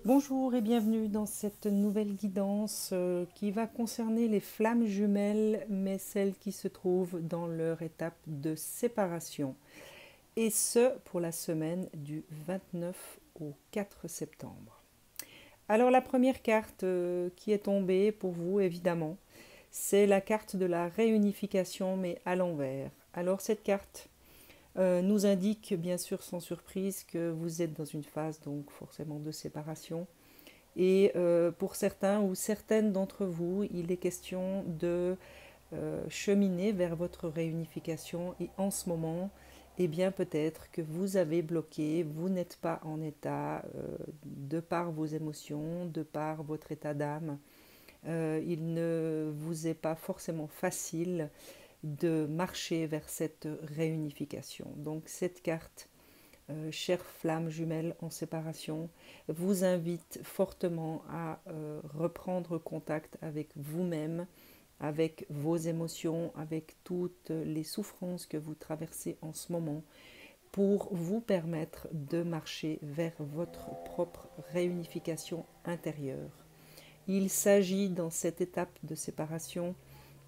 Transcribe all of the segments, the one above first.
Bonjour et bienvenue dans cette nouvelle guidance qui va concerner les flammes jumelles, mais celles qui se trouvent dans leur étape de séparation. Et ce, pour la semaine du 29 au 4 septembre. Alors la première carte qui est tombée pour vous, évidemment, c'est la carte de la réunification, mais à l'envers. Alors cette carte nous indique bien sûr sans surprise que vous êtes dans une phase donc forcément de séparation et pour certains ou certaines d'entre vous il est question de cheminer vers votre réunification et en ce moment eh bien peut-être que vous avez bloqué, vous n'êtes pas en état de par vos émotions, de par votre état d'âme. Il ne vous est pas forcément facile de marcher vers cette réunification. Donc cette carte, chère flamme jumelle en séparation, vous invite fortement à reprendre contact avec vous-même, avec vos émotions, avec toutes les souffrances que vous traversez en ce moment, pour vous permettre de marcher vers votre propre réunification intérieure. Il s'agit dans cette étape de séparation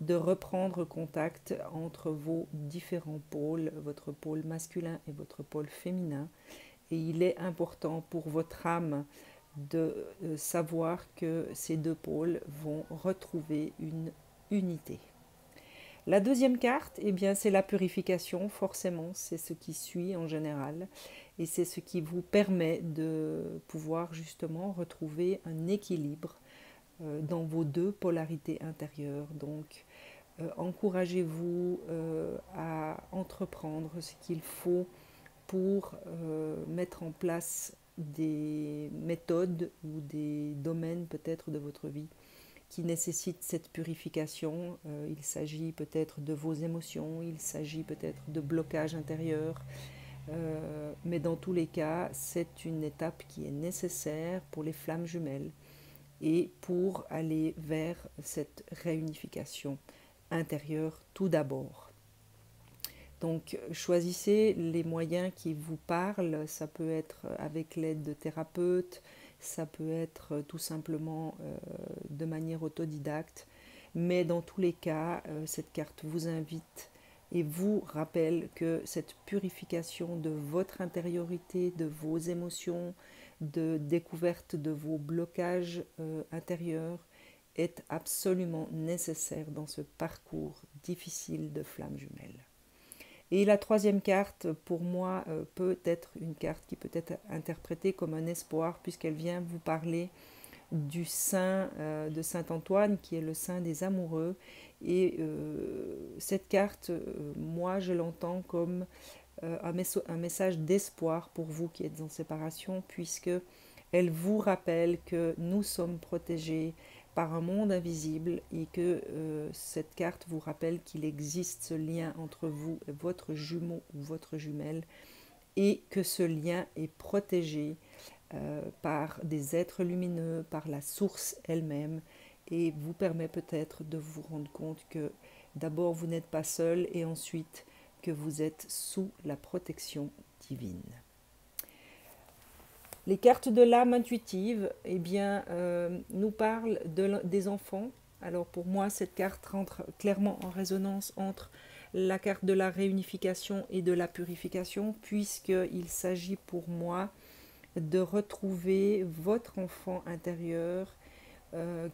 de reprendre contact entre vos différents pôles, votre pôle masculin et votre pôle féminin. Et il est important pour votre âme de savoir que ces deux pôles vont retrouver une unité. La deuxième carte, eh bien, c'est la purification, forcément, c'est ce qui suit en général, et c'est ce qui vous permet de pouvoir justement retrouver un équilibre dans vos deux polarités intérieures. Donc, encouragez-vous à entreprendre ce qu'il faut pour mettre en place des méthodes ou des domaines peut-être de votre vie qui nécessitent cette purification. Il s'agit peut-être de vos émotions, il s'agit peut-être de blocages intérieurs, mais dans tous les cas, c'est une étape qui est nécessaire pour les flammes jumelles et pour aller vers cette réunification intérieure tout d'abord. Donc choisissez les moyens qui vous parlent, ça peut être avec l'aide de thérapeutes, ça peut être tout simplement de manière autodidacte, mais dans tous les cas, cette carte vous invite et vous rappelle que cette purification de votre intériorité, de vos émotions, de découverte de vos blocages intérieurs est absolument nécessaire dans ce parcours difficile de flamme jumelle. Et la troisième carte, pour moi, peut être une carte qui peut être interprétée comme un espoir, puisqu'elle vient vous parler du saint de Saint Antoine, qui est le saint des amoureux. Et cette carte, moi, je l'entends comme un message d'espoir pour vous qui êtes en séparation, puisque elle vous rappelle que nous sommes protégés par un monde invisible et que cette carte vous rappelle qu'il existe ce lien entre vous et votre jumeau ou votre jumelle et que ce lien est protégé par des êtres lumineux, par la source elle-même et vous permet peut-être de vous rendre compte que d'abord vous n'êtes pas seul et ensuite que vous êtes sous la protection divine. Les cartes de l'âme intuitive eh bien, nous parlent des enfants. Alors pour moi, cette carte rentre clairement en résonance entre la carte de la réunification et de la purification, puisqu'il s'agit pour moi de retrouver votre enfant intérieur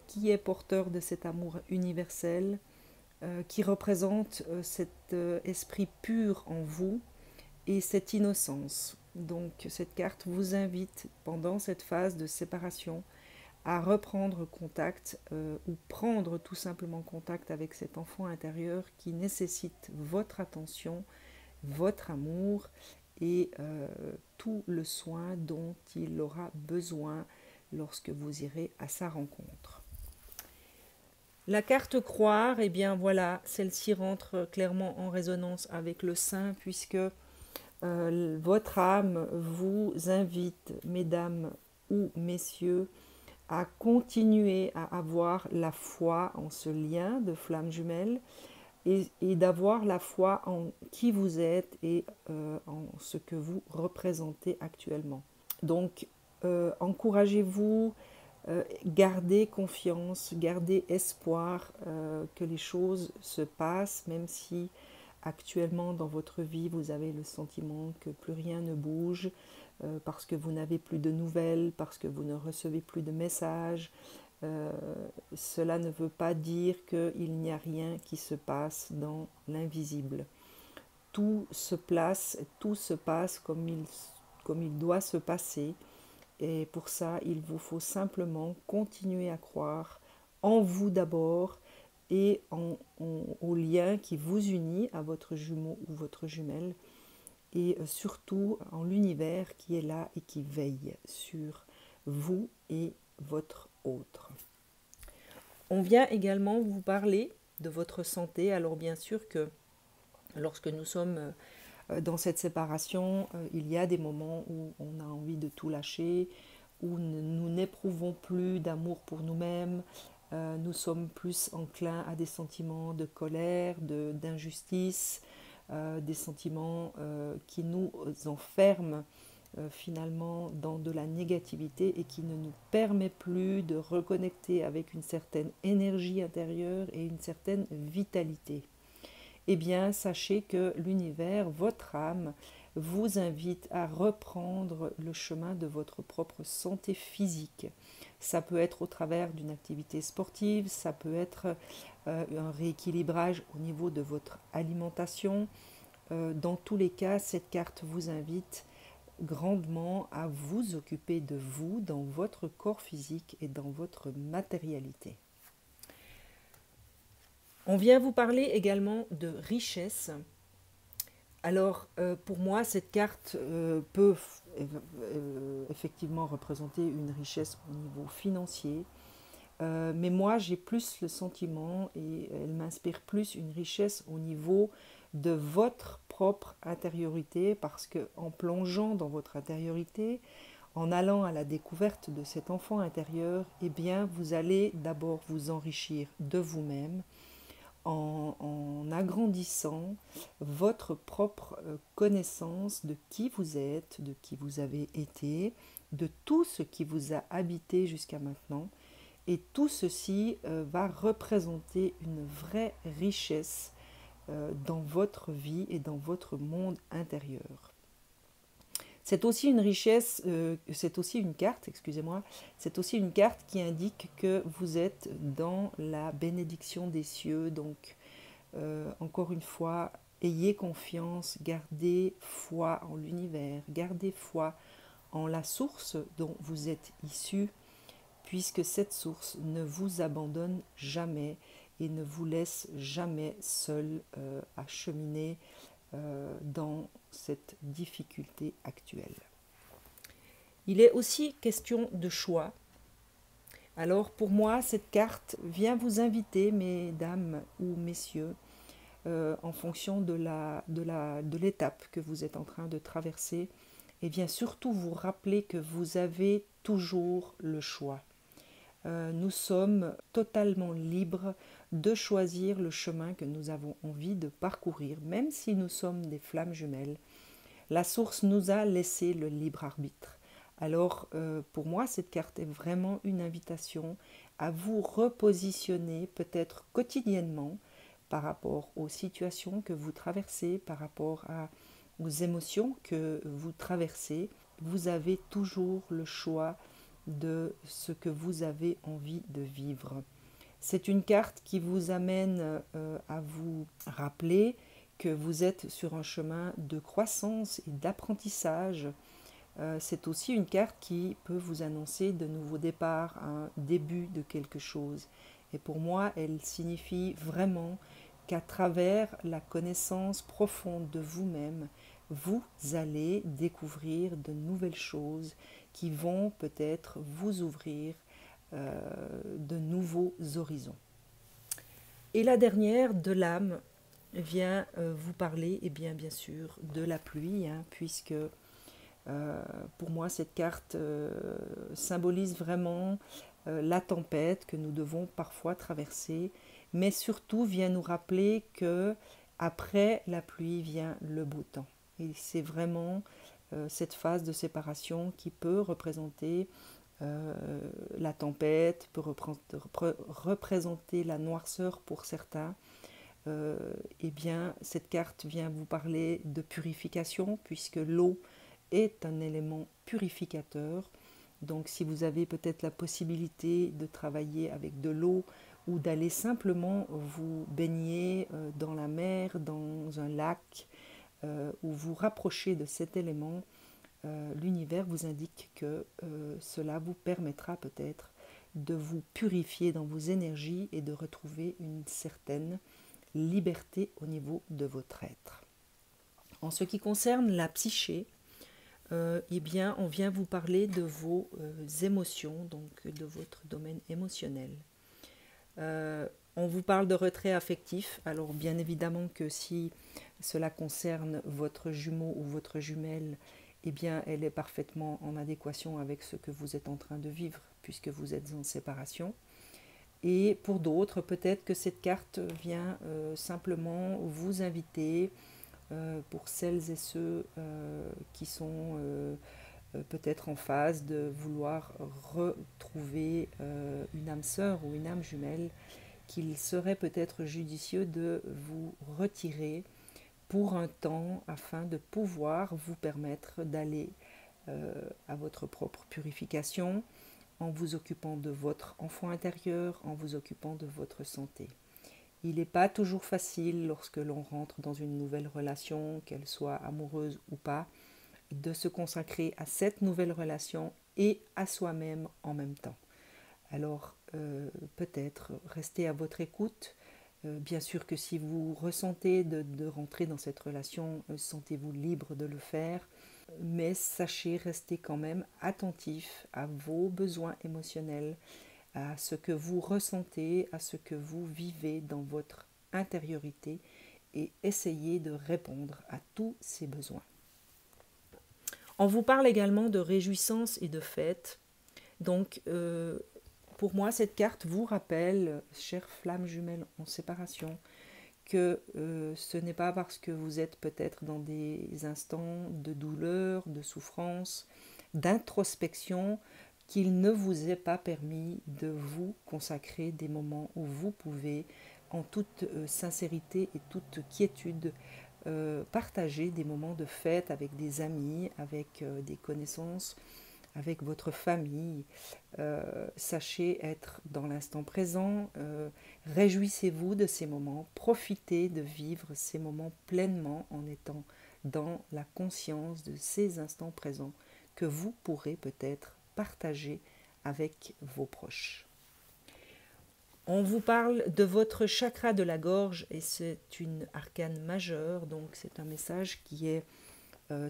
qui est porteur de cet amour universel, qui représente cet esprit pur en vous et cette innocence. Donc cette carte vous invite pendant cette phase de séparation à reprendre contact ou prendre tout simplement contact avec cet enfant intérieur qui nécessite votre attention, votre amour et tout le soin dont il aura besoin lorsque vous irez à sa rencontre. La carte croire, eh bien voilà, celle-ci rentre clairement en résonance avec le saint puisque votre âme vous invite, mesdames ou messieurs, à continuer à avoir la foi en ce lien de flamme jumelle et d'avoir la foi en qui vous êtes et en ce que vous représentez actuellement. Donc, encouragez-vous, gardez confiance, gardez espoir que les choses se passent, même si actuellement dans votre vie vous avez le sentiment que plus rien ne bouge, parce que vous n'avez plus de nouvelles, parce que vous ne recevez plus de messages. Euh, Cela ne veut pas dire qu'il n'y a rien qui se passe dans l'invisible. Tout se passe comme il doit se passer. Et pour ça, il vous faut simplement continuer à croire en vous d'abord et au lien qui vous unit à votre jumeau ou votre jumelle et surtout en l'univers qui est là et qui veille sur vous et votre autre. On vient également vous parler de votre santé. Alors bien sûr que lorsque nous sommes dans cette séparation, il y a des moments où on a envie de tout lâcher, où nous n'éprouvons plus d'amour pour nous-mêmes, nous sommes plus enclins à des sentiments de colère, d'injustice, des sentiments qui nous enferment finalement dans de la négativité et qui ne nous permet plus de reconnecter avec une certaine énergie intérieure et une certaine vitalité. Eh bien, sachez que l'univers, votre âme, vous invite à reprendre le chemin de votre propre santé physique. Ça peut être au travers d'une activité sportive, ça peut être un rééquilibrage au niveau de votre alimentation. Dans tous les cas, cette carte vous invite grandement à vous occuper de vous dans votre corps physique et dans votre matérialité. On vient vous parler également de richesse. Alors, pour moi, cette carte peut effectivement représenter une richesse au niveau financier, mais moi, j'ai plus le sentiment, et elle m'inspire plus une richesse au niveau de votre propre intériorité, parce que en plongeant dans votre intériorité, en allant à la découverte de cet enfant intérieur, eh bien, vous allez d'abord vous enrichir de vous-même, en agrandissant votre propre connaissance de qui vous êtes, de qui vous avez été, de tout ce qui vous a habité jusqu'à maintenant. Et tout ceci va représenter une vraie richesse dans votre vie et dans votre monde intérieur. C'est aussi une richesse, c'est aussi une carte, excusez-moi, c'est aussi une carte qui indique que vous êtes dans la bénédiction des cieux. Donc, encore une fois, ayez confiance, gardez foi en l'univers, gardez foi en la source dont vous êtes issu, puisque cette source ne vous abandonne jamais et ne vous laisse jamais seul à cheminer dans cette difficulté actuelle. Il est aussi question de choix. Alors pour moi, cette carte vient vous inviter, mesdames ou messieurs, en fonction de l'étape que vous êtes en train de traverser, et vient surtout vous rappeler que vous avez toujours le choix. Nous sommes totalement libres de choisir le chemin que nous avons envie de parcourir, même si nous sommes des flammes jumelles. La source nous a laissé le libre arbitre. Alors, pour moi, cette carte est vraiment une invitation à vous repositionner peut-être quotidiennement par rapport aux situations que vous traversez, par rapport aux émotions que vous traversez. Vous avez toujours le choix de ce que vous avez envie de vivre. C'est une carte qui vous amène à vous rappeler que vous êtes sur un chemin de croissance et d'apprentissage. C'est aussi une carte qui peut vous annoncer de nouveaux départs, un début de quelque chose. Et pour moi, elle signifie vraiment qu'à travers la connaissance profonde de vous-même, vous allez découvrir de nouvelles choses qui vont peut-être vous ouvrir de nouveaux horizons. Et la dernière, de l'âme, vient vous parler, et bien sûr, de la pluie, puisque pour moi, cette carte symbolise vraiment la tempête que nous devons parfois traverser, mais surtout vient nous rappeler que après la pluie vient le beau temps. Et c'est vraiment cette phase de séparation qui peut représenter la tempête, peut représenter la noirceur pour certains. Eh bien, cette carte vient vous parler de purification, puisque l'eau est un élément purificateur. Donc, si vous avez peut-être la possibilité de travailler avec de l'eau ou d'aller simplement vous baigner dans la mer, dans un lac, ou vous rapprocher de cet élément, l'univers vous indique que cela vous permettra peut-être de vous purifier dans vos énergies et de retrouver une certaine liberté au niveau de votre être. En ce qui concerne la psyché, eh bien, on vient vous parler de vos émotions, donc de votre domaine émotionnel. On vous parle de retrait affectif. Alors, bien évidemment que si cela concerne votre jumeau ou votre jumelle, eh bien, elle est parfaitement en adéquation avec ce que vous êtes en train de vivre, puisque vous êtes en séparation. Et pour d'autres, peut-être que cette carte vient simplement vous inviter, pour celles et ceux qui sont peut-être en phase de vouloir retrouver une âme sœur ou une âme jumelle, qu'il serait peut-être judicieux de vous retirer pour un temps afin de pouvoir vous permettre d'aller à votre propre purification, en vous occupant de votre enfant intérieur, en vous occupant de votre santé. Il n'est pas toujours facile lorsque l'on rentre dans une nouvelle relation, qu'elle soit amoureuse ou pas, de se consacrer à cette nouvelle relation et à soi-même en même temps. Alors peut-être restez à votre écoute. Bien sûr que si vous ressentez de rentrer dans cette relation, sentez-vous libre de le faire, mais sachez rester quand même attentif à vos besoins émotionnels, à ce que vous ressentez, à ce que vous vivez dans votre intériorité et essayez de répondre à tous ces besoins. On vous parle également de réjouissance et de fête. Donc, pour moi, cette carte vous rappelle, chère flamme jumelle en séparation, que ce n'est pas parce que vous êtes peut-être dans des instants de douleur, de souffrance, d'introspection, qu'il ne vous est pas permis de vous consacrer des moments où vous pouvez, en toute sincérité et toute quiétude, partager des moments de fête avec des amis, avec des connaissances, avec votre famille. Sachez être dans l'instant présent, réjouissez-vous de ces moments, profitez de vivre ces moments pleinement en étant dans la conscience de ces instants présents que vous pourrez peut-être partager avec vos proches. On vous parle de votre chakra de la gorge et c'est une arcane majeure, donc c'est un message qui est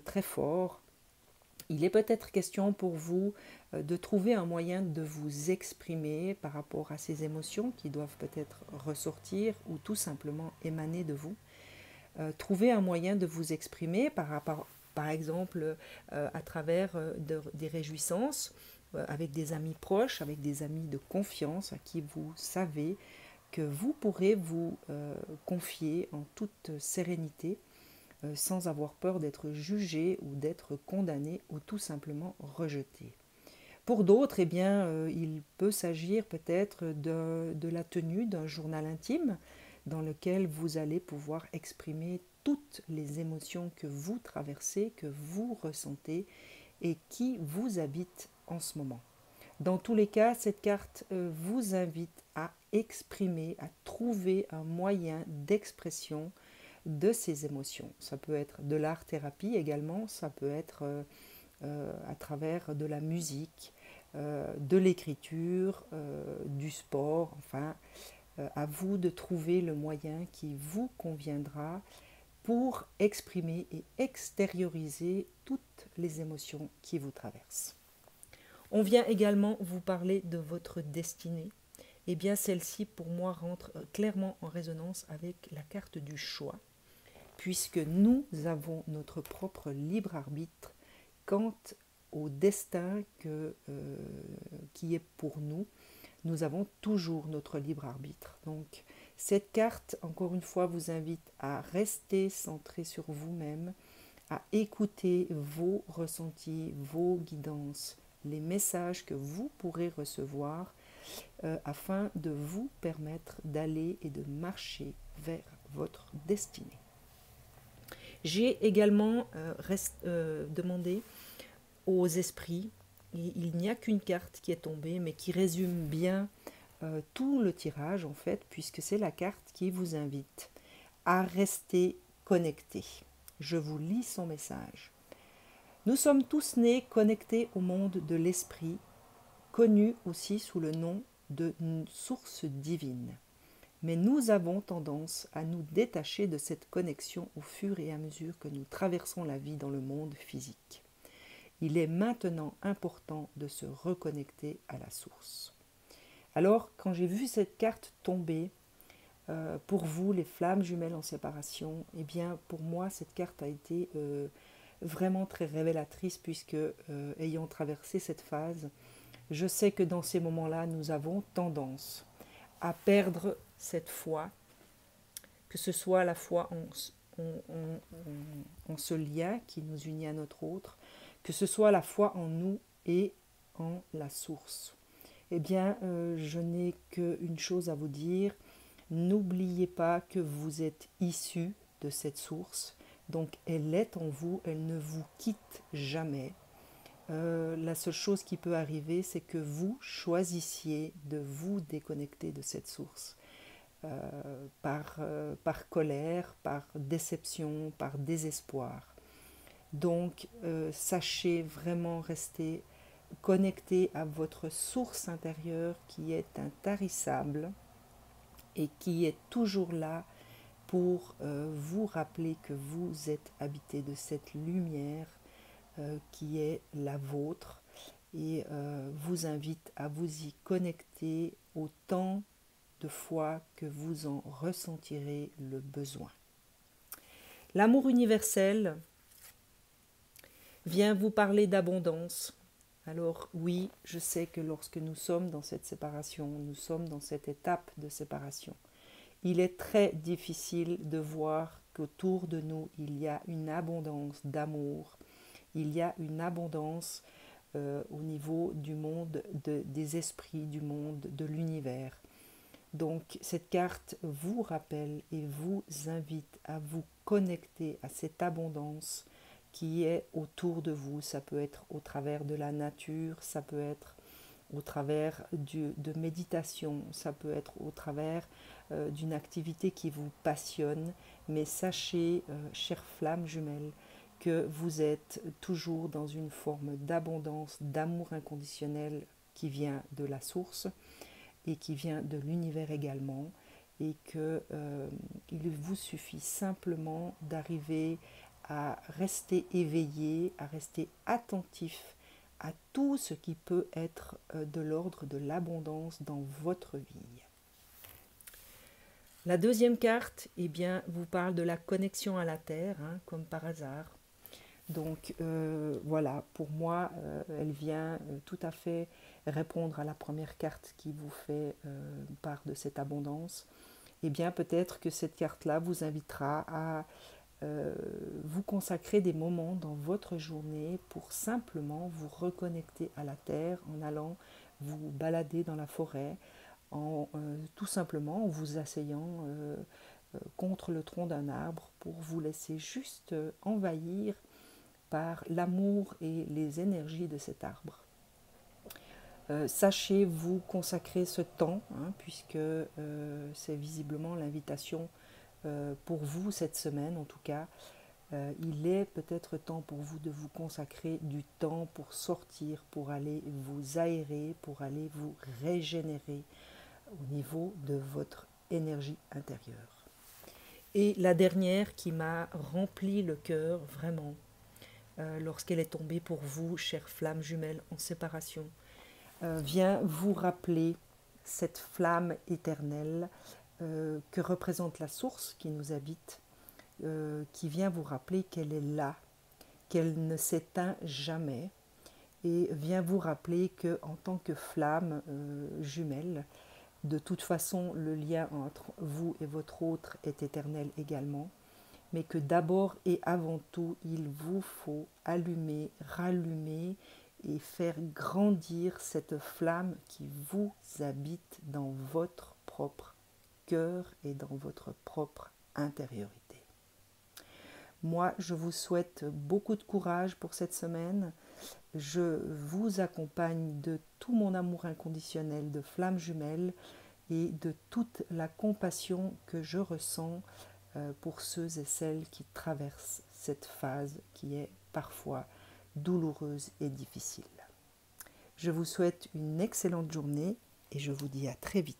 très fort. Il est peut-être question pour vous de trouver un moyen de vous exprimer par rapport à ces émotions qui doivent peut-être ressortir ou tout simplement émaner de vous. Trouver un moyen de vous exprimer par exemple à travers des réjouissances, avec des amis proches, avec des amis de confiance à qui vous savez que vous pourrez vous confier en toute sérénité, sans avoir peur d'être jugé ou d'être condamné ou tout simplement rejeté. Pour d'autres, eh bien, il peut s'agir peut-être de la tenue d'un journal intime dans lequel vous allez pouvoir exprimer toutes les émotions que vous traversez, que vous ressentez et qui vous habitent en ce moment. Dans tous les cas, cette carte vous invite à exprimer, à trouver un moyen d'expression de ces émotions. Ça peut être de l'art-thérapie également, ça peut être à travers de la musique, de l'écriture, du sport, enfin, à vous de trouver le moyen qui vous conviendra pour exprimer et extérioriser toutes les émotions qui vous traversent. On vient également vous parler de votre destinée. Eh bien, celle-ci, pour moi, rentre clairement en résonance avec la carte du choix, puisque nous avons notre propre libre arbitre quant au destin qui est pour nous. Nous avons toujours notre libre arbitre. Donc, cette carte, encore une fois, vous invite à rester centré sur vous-même, à écouter vos ressentis, vos guidances, les messages que vous pourrez recevoir afin de vous permettre d'aller et de marcher vers votre destinée. J'ai également demandé aux esprits, et il n'y a qu'une carte qui est tombée, mais qui résume bien tout le tirage en fait, puisque c'est la carte qui vous invite à rester connecté. Je vous lis son message. Nous sommes tous nés connectés au monde de l'esprit, connu aussi sous le nom de source divine. Mais nous avons tendance à nous détacher de cette connexion au fur et à mesure que nous traversons la vie dans le monde physique. Il est maintenant important de se reconnecter à la source. Alors, quand j'ai vu cette carte tomber, pour vous, les flammes jumelles en séparation, eh bien, pour moi, cette carte a été vraiment très révélatrice puisque, ayant traversé cette phase, je sais que dans ces moments-là, nous avons tendance à perdre cette foi, que ce soit la foi en ce lien qui nous unit à notre autre, que ce soit la foi en nous et en la source. Eh bien, je n'ai qu'une chose à vous dire. N'oubliez pas que vous êtes issus de cette source, donc elle est en vous, elle ne vous quitte jamais. La seule chose qui peut arriver, c'est que vous choisissiez de vous déconnecter de cette source par colère, par déception, par désespoir. Donc, sachez vraiment rester connecté à votre source intérieure qui est intarissable et qui est toujours là pour vous rappeler que vous êtes habité de cette lumière qui est la vôtre et vous invite à vous y connecter autant de fois que vous en ressentirez le besoin. L'amour universel vient vous parler d'abondance. Alors oui, je sais que lorsque nous sommes dans cette séparation, nous sommes dans cette étape de séparation, il est très difficile de voir qu'autour de nous, il y a une abondance d'amour, il y a une abondance au niveau du monde des esprits, du monde de l'univers. Donc cette carte vous rappelle et vous invite à vous connecter à cette abondance qui est autour de vous. Ça peut être au travers de la nature, ça peut être au travers de méditation, ça peut être au travers d'une activité qui vous passionne. Mais sachez, chères flammes jumelles, que vous êtes toujours dans une forme d'abondance, d'amour inconditionnel qui vient de la source et qui vient de l'univers également, et qu'il vous suffit simplement d'arriver à rester éveillé, à rester attentif à tout ce qui peut être de l'ordre de l'abondance dans votre vie. La deuxième carte, eh bien, vous parle de la connexion à la Terre, hein, comme par hasard. Donc voilà, pour moi, elle vient tout à fait répondre à la première carte qui vous fait part de cette abondance. Eh bien, peut-être que cette carte-là vous invitera à vous consacrer des moments dans votre journée pour simplement vous reconnecter à la terre en allant vous balader dans la forêt, tout simplement en vous asseyant contre le tronc d'un arbre pour vous laisser juste envahir par l'amour et les énergies de cet arbre. Sachez vous consacrer ce temps, hein, puisque c'est visiblement l'invitation pour vous cette semaine en tout cas. Il est peut-être temps pour vous de vous consacrer du temps pour sortir, pour aller vous aérer, pour aller vous régénérer au niveau de votre énergie intérieure. Et la dernière qui m'a rempli le cœur vraiment, lorsqu'elle est tombée pour vous, chères flammes jumelles en séparation, vient vous rappeler cette flamme éternelle que représente la source qui nous habite, qui vient vous rappeler qu'elle est là, qu'elle ne s'éteint jamais, et vient vous rappeler qu'en tant que flamme jumelle, de toute façon le lien entre vous et votre autre est éternel également, mais que d'abord et avant tout, il vous faut allumer, rallumer et faire grandir cette flamme qui vous habite dans votre propre cœur et dans votre propre intériorité. Moi, je vous souhaite beaucoup de courage pour cette semaine. Je vous accompagne de tout mon amour inconditionnel de flamme jumelle et de toute la compassion que je ressens pour ceux et celles qui traversent cette phase qui est parfois douloureuse et difficile. Je vous souhaite une excellente journée et je vous dis à très vite.